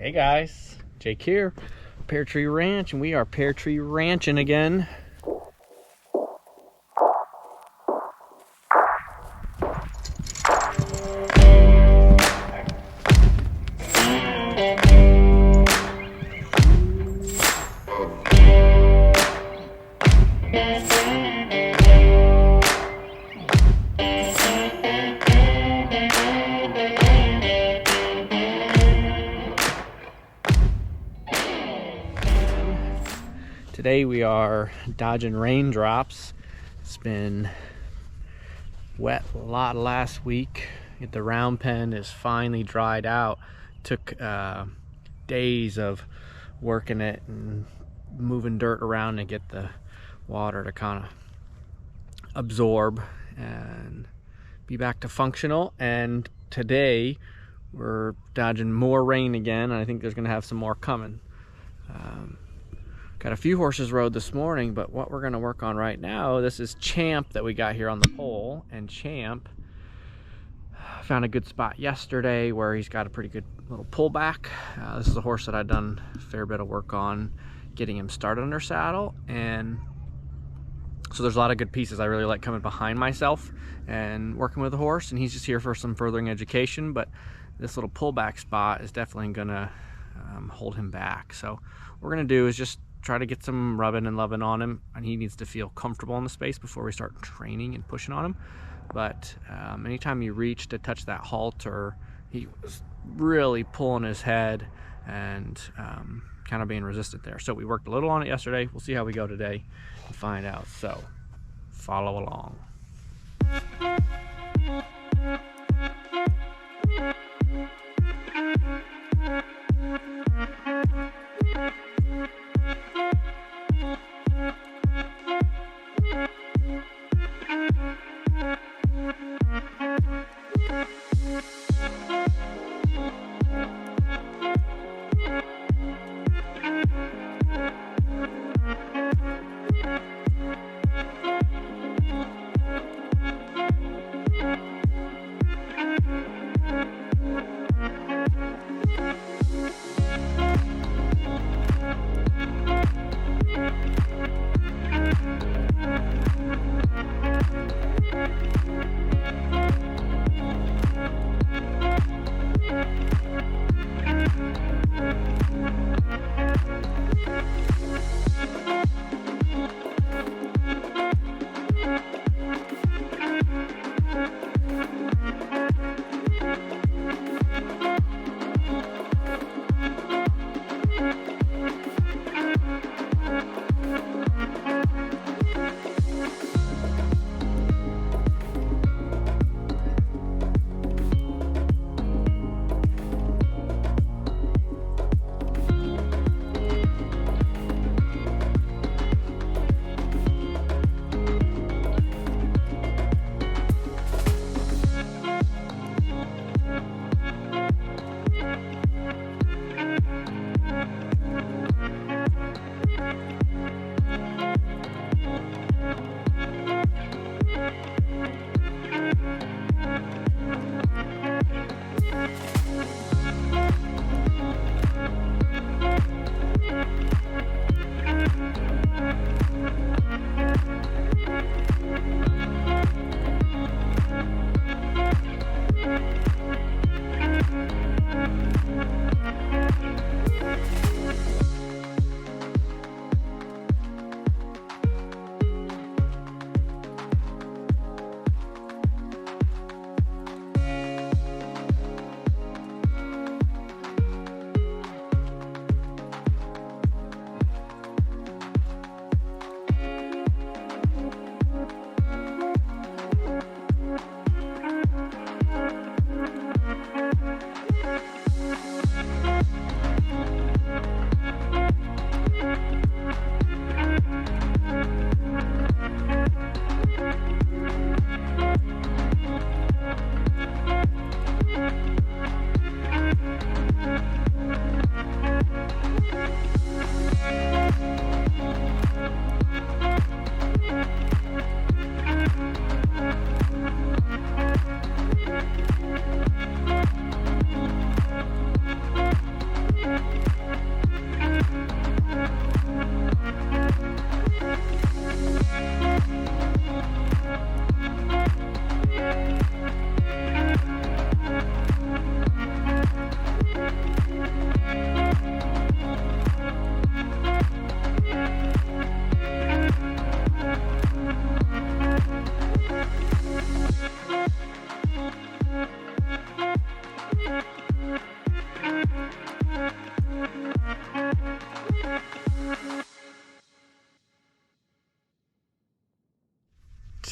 Hey guys, Jake here, Pear Tree Ranch, and we are Pear Tree Ranchin again. Today we are dodging raindrops. It's been wet a lot last week. The round pen is finally dried out. Took days of working it and moving dirt around to get the water to kind of absorb and be back to functional. And today we're dodging more rain again, and I think there's going to have some more coming. Got a few horses rode this morning, but what we're going to work on right now, this is Champ that we got here on the pole. And Champ found a good spot yesterday where he's got a pretty good little pullback. This is a horse that I've done a fair bit of work on getting him started under saddle, and so there's a lot of good pieces. I really like coming behind myself and working with the horse, and he's just here for some furthering education, but this little pullback spot is definitely gonna hold him back. So what we're gonna do is just try to get some rubbing and loving on him, and he needs to feel comfortable in the space before we start training and pushing on him. But anytime you reach to touch that halter, he was really pulling his head and kind of being resistant there. So we worked a little on it yesterday. We'll see how we go today and find out. So follow along.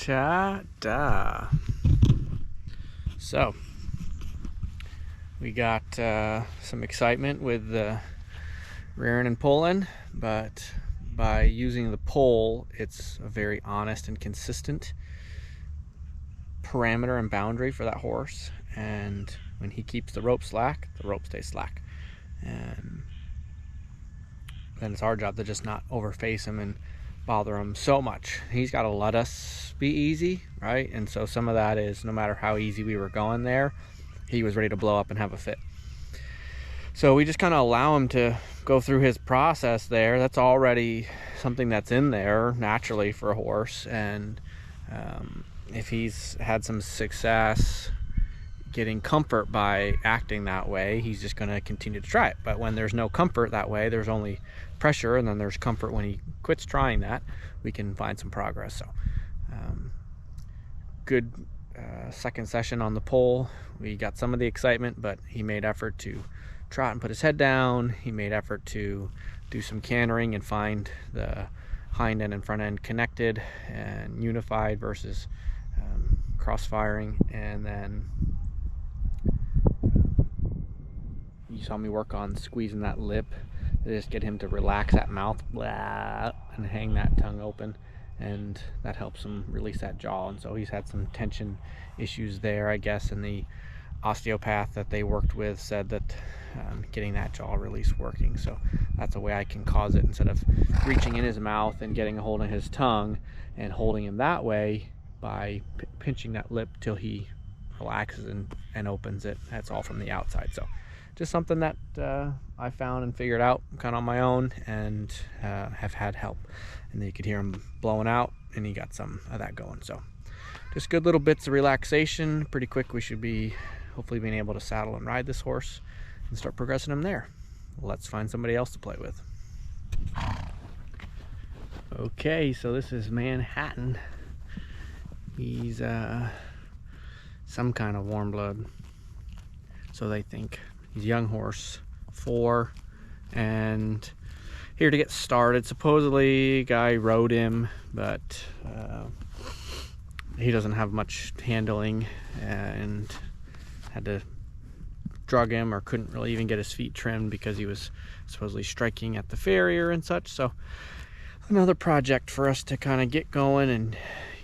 Ta-da. So we got some excitement with the rearing and pulling, but by using the pole, it's a very honest and consistent parameter and boundary for that horse. And when he keeps the rope slack, the rope stays slack. And then it's our job to just not overface him and bother him so much. He's got to let us be easy, right? And so some of that is, no matter how easy we were going there, he was ready to blow up and have a fit. So we just kind of allow him to go through his process there. That's already something that's in there naturally for a horse. And if he's had some success getting comfort by acting that way, he's just going to continue to try it. But when there's no comfort that way, there's only pressure, and then there's comfort when he quits trying that, we can find some progress. So good second session on the pole. We got some of the excitement, but he made effort to trot and put his head down. He made effort to do some cantering and find the hind end and front end connected and unified versus cross-firing. And then you saw me work on squeezing that lip to just get him to relax that mouth and hang that tongue open, and that helps him release that jaw. And so he's had some tension issues there, I guess, and the osteopath that they worked with said that getting that jaw release working. So that's a way I can cause it, instead of reaching in his mouth and getting a hold of his tongue and holding him that way, by pinching that lip till he relaxes and opens it. That's all from the outside. So just something that I found and figured out kind of on my own, and have had help. And then you could hear him blowing out, and he got some of that going. So just good little bits of relaxation. Pretty quick we should be hopefully being able to saddle and ride this horse and start progressing him there. Let's find somebody else to play with. Okay, so this is Manhattan. He's some kind of warm blood, so they think. He's a young horse, 4, and here to get started. Supposedly, guy rode him, but he doesn't have much handling, and had to drug him, or couldn't really even get his feet trimmed because he was supposedly striking at the farrier and such. So another project for us to kind of get going and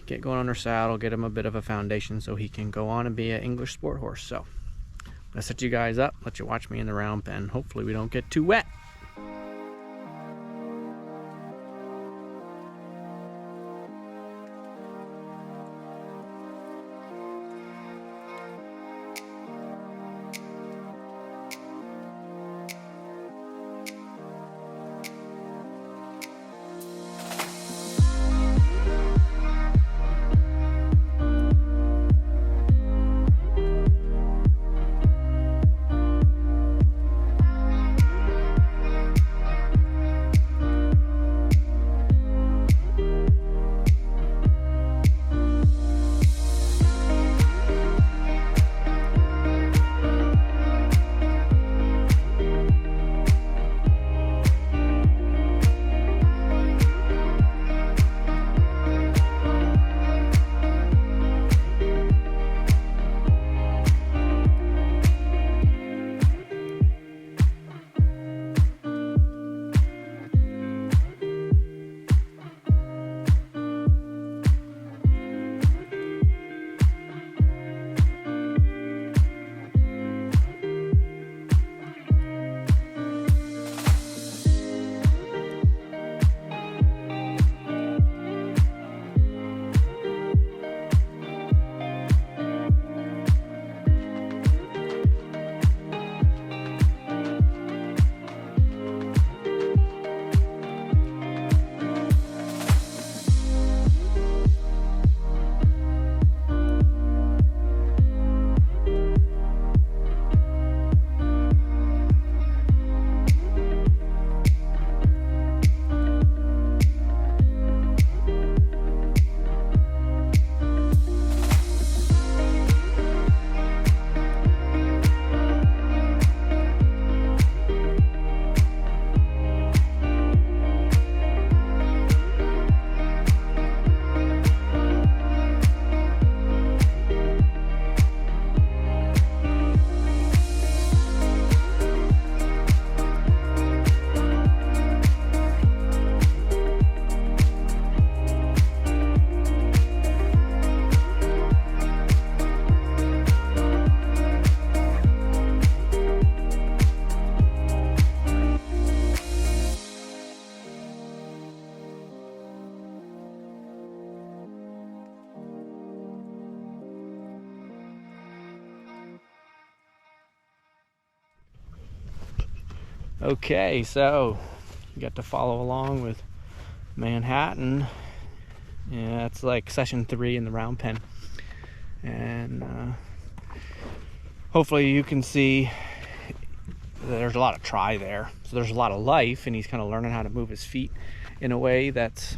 get going on our saddle, get him a bit of a foundation so he can go on and be an English sport horse. So I'm gonna set you guys up, let you watch me in the round pen. Hopefully we don't get too wet. Okay, so you got to follow along with Manhattan. Yeah, it's like session 3 in the round pen. And hopefully you can see there's a lot of try there. So there's a lot of life, and he's kind of learning how to move his feet in a way that's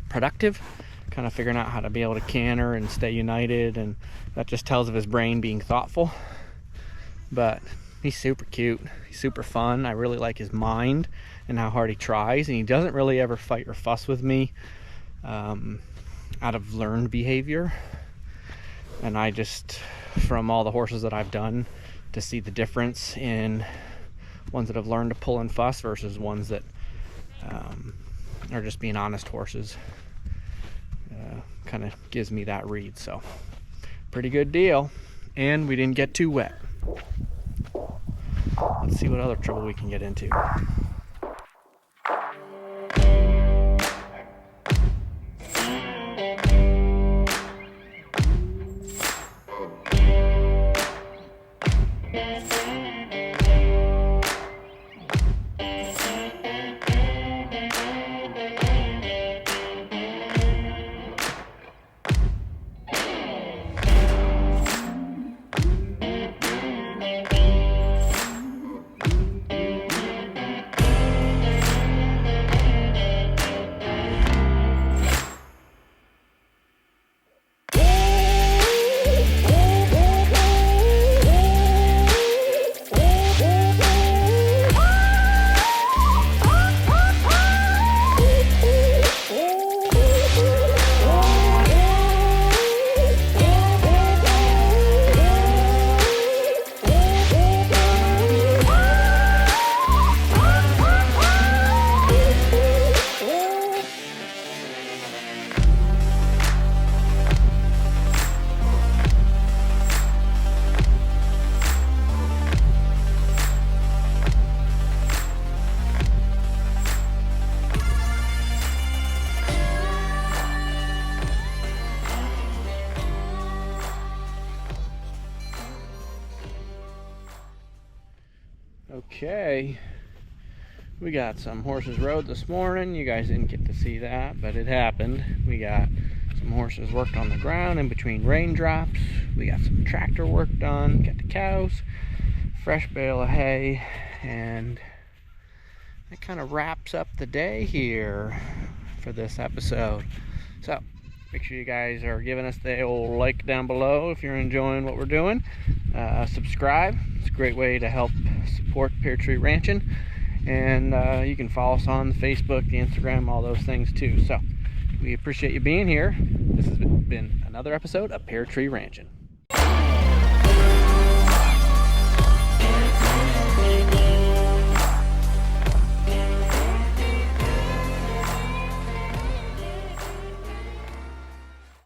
productive, kind of figuring out how to be able to canter and stay united, and that just tells of his brain being thoughtful. But he's super cute, he's super fun. I really like his mind and how hard he tries, and he doesn't really ever fight or fuss with me out of learned behavior. And I just, from all the horses that I've done, to see the difference in ones that have learned to pull and fuss versus ones that are just being honest horses, kind of gives me that read. So pretty good deal, and we didn't get too wet. Let's see what other trouble we can get into. Okay, we got some horses rode this morning. You guys didn't get to see that, but it happened. We got some horses worked on the ground in between raindrops. We got some tractor work done, got the cows, fresh bale of hay, and that kind of wraps up the day here for this episode. So make sure you guys are giving us the old like down below if you're enjoying what we're doing. Subscribe. It's a great way to help support Pear Tree Ranchin. And you can follow us on the Facebook, the Instagram, all those things too. So we appreciate you being here. This has been another episode of Pear Tree Ranchin.